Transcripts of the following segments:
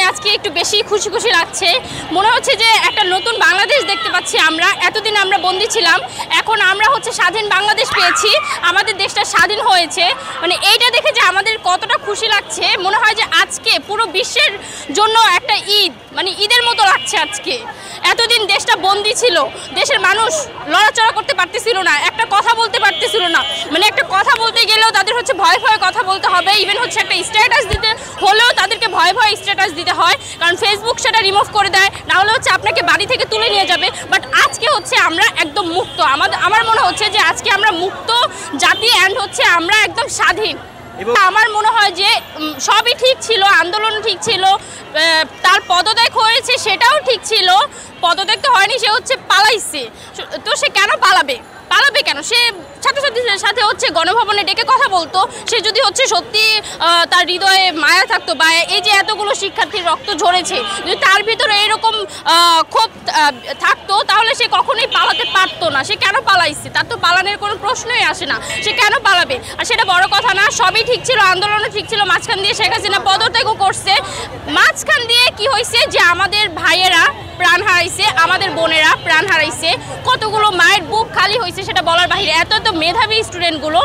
আজকে একটু বেশি খুশি খুশি লাগছে। মনে হচ্ছে যে একটা নতুন বাংলাদেশ দেখতে পাচ্ছি আমরা। এতদিন আমরা বন্দী ছিলাম, এখন আমরা হচ্ছে স্বাধীন বাংলাদেশ পেয়েছি, আমাদের দেশটা স্বাধীন হয়েছে। মানে এইটা দেখে যে আমাদের কতটা খুশি লাগছে, মনে হয় যে আজকে পুরো বিশ্বের জন্য একটা ঈদ, মানে ঈদের মতো লাগছে আজকে। এতদিন দেশটা বন্দী ছিল, দেশের মানুষ লড়াচড়া করতে পারতেছিল না, একটা কথা বলতে পারতেছিল না, মানে একটা কথা বলতে গেলেও তাদের হচ্ছে ভয়ে ভয়ে কথা বলতে হবে। ইভেন হচ্ছে একটা স্ট্যাটাস দিতে হলেও তাদেরকে ভয়ে ভয়ে স্ট্যাটাস দিতে হয়, কারণ ফেসবুক সেটা রিমুভ করে দেয়, না হলে হচ্ছে আপনাকে বাড়ি থেকে তুলে নিয়ে যাবে। বাট আজকে হচ্ছে আমরা একদম মুক্ত। আমার মনে হচ্ছে যে আজকে আমরা মুক্ত জাতি অ্যান্ড হচ্ছে আমরা একদম স্বাধীন। আমার মনে হয় যে সবই ঠিক ছিল, আন্দোলন ঠিক ছিল, তার পদত্যাগ হয়েছে সেটাও ঠিক ছিল। পদত্যাগ তো হয়নি, সে হচ্ছে পালাইছে। তো সে কেন পালাবে কেন? সে ছাত্রছাত্রীদের সাথে হচ্ছে গণভবনে ডেকে কথা বলতো। সে যদি হচ্ছে সত্যি তার হৃদয়ে মায়া থাকতো, বা এই যে এতগুলো শিক্ষার্থীর রক্ত ঝরেছে, যদি তার ভিতরে এরকম ক্ষোভ থাকতো, তাহলে সে কখনোই পালাতে পারতো না। সে কেন পালাইছে? তার তো পালানোর কোনো প্রশ্নই আসে না। সে কেন পালাবে? আর সেটা বড় কথা না, সবই ঠিক ছিল, আন্দোলনও ঠিক ছিল। মাঝখান দিয়ে শেখ হাসিনা পদত্যাগও করছে। মাঝখান দিয়ে কি হয়েছে যে আমাদের ভাইয়েরা প্রাণ হারাইছে, আমাদের বোনেরা প্রাণ হারাইছে, কতগুলো মায়ের বুক খালি হয়েছে সেটা বলার বাহিরে। এত মেধাবী স্টুডেন্টগুলো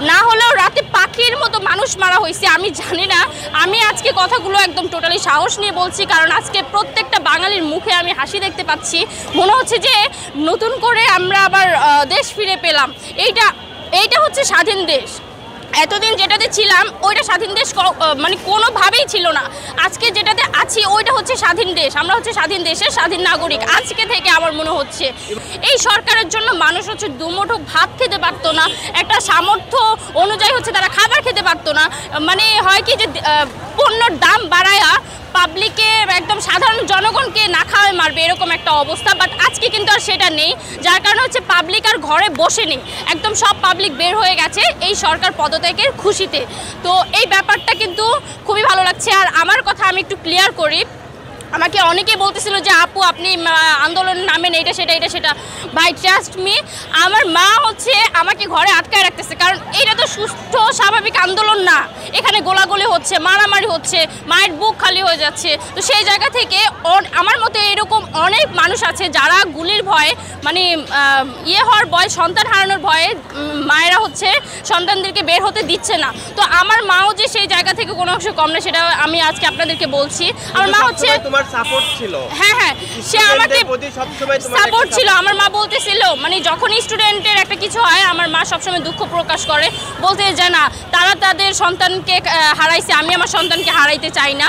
না হলেও রাতে পাখির মতো মানুষ মারা হয়েছে। আমি জানি না, আমি আজকে কথাগুলো একদম টোটালি সাহস নিয়ে বলছি, কারণ আজকে প্রত্যেকটা বাঙালির মুখে আমি হাসি দেখতে পাচ্ছি। মনে হচ্ছে যে নতুন করে আমরা আবার দেশ ফিরে পেলাম। এইটা হচ্ছে স্বাধীন দেশ। এতদিন যেটাতে ছিলাম ওইটা স্বাধীন দেশ মানে কোনোভাবেই ছিল না। আজকে যেটাতে আছি ওইটা হচ্ছে স্বাধীন দেশ। আমরা হচ্ছে স্বাধীন দেশের স্বাধীন নাগরিক। আজকে থেকে আমার মনে হচ্ছে এই সরকারের জন্য মানুষ হচ্ছে দুমুঠো ভাত খেতে পারতো না, একটা সামর্থ্য অনুযায়ী হচ্ছে তারা খাবার খেতে পারতো না। মানে হয় কি যে পণ্যর দাম বাড়ায়া পাবলিকে একদম সাধারণ জনগণকে না খাওয়ায় মারবে, এরকম একটা অবস্থা। বাট আজকে কিন্তু আর সেটা নেই, যার কারণে হচ্ছে পাবলিক আর ঘরে বসে নেই, একদম সব পাবলিক বের হয়ে গেছে এই সরকার পদত্যাগের খুশিতে। তো এই ব্যাপারটা কিন্তু খুবই ভালো লাগছে। আর আমার কথা আমি একটু ক্লিয়ার করি, আমাকে অনেকেই বলতেছিল যে আপু আপনি আন্দোলন নামেন, এটা সেটা। ভাই ট্রাস্ট মি, আমার মা হচ্ছে আমাকে ঘরে আটকায় রাখতেছে, কারণ এটা তো সুস্থ স্বাভাবিক আন্দোলন না। এখানে গোলাগুলি হচ্ছে, মারামারি হচ্ছে, মায়ের বুক খালি হয়ে যাচ্ছে। তো সেই জায়গা থেকে আমার মতো এরকম অনেক মানুষ আছে যারা গুলির ভয়ে, মানে হওয়ার ভয়, সন্তান হারানোর ভয়ে মায়েরা হচ্ছে সন্তানদেরকে বের হতে দিচ্ছে না। তো আমার মাও যে সেই জায়গা থেকে কোনো অংশ কম না, সেটা আমি আজকে আপনাদেরকে বলছি। আমার মা হচ্ছে সাপোর্ট ছিল, হ্যাঁ সে আমাকে সাপোর্ট ছিল। আমার মা বলতেছিল, মানে যখন স্টুডেন্টের একটা কিছু হয় আমার মা সবসময় দুঃখ প্রকাশ করে, বলতে যে না তারা তাদের সন্তানকে হারাইছে, আমি আমার সন্তানকে হারাইতে চাই না।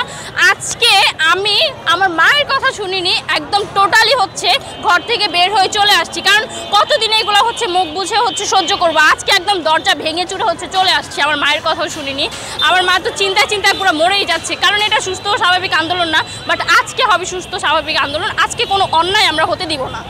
আজকে আমি আমার মায়ের কথা শুনিনি, একদম টোটালি হচ্ছে ঘর থেকে বের হয়ে চলে আসছি। কারণ কতদিন এগুলো হচ্ছে মুখ বুঝে হচ্ছে সহ্য করবো, আজকে একদম দরজা ভেঙে চুরে হচ্ছে চলে আসছি। আমার মায়ের কথাও শুনিনি। আমার মা তো চিন্তায় পুরো মরেই যাচ্ছে, কারণ এটা সুস্থ স্বাভাবিক আন্দোলন না। বাট আজকে হবে সুস্থ স্বাভাবিক আন্দোলন। আজকে কোনো অন্যায় আমরা হতে দিব না।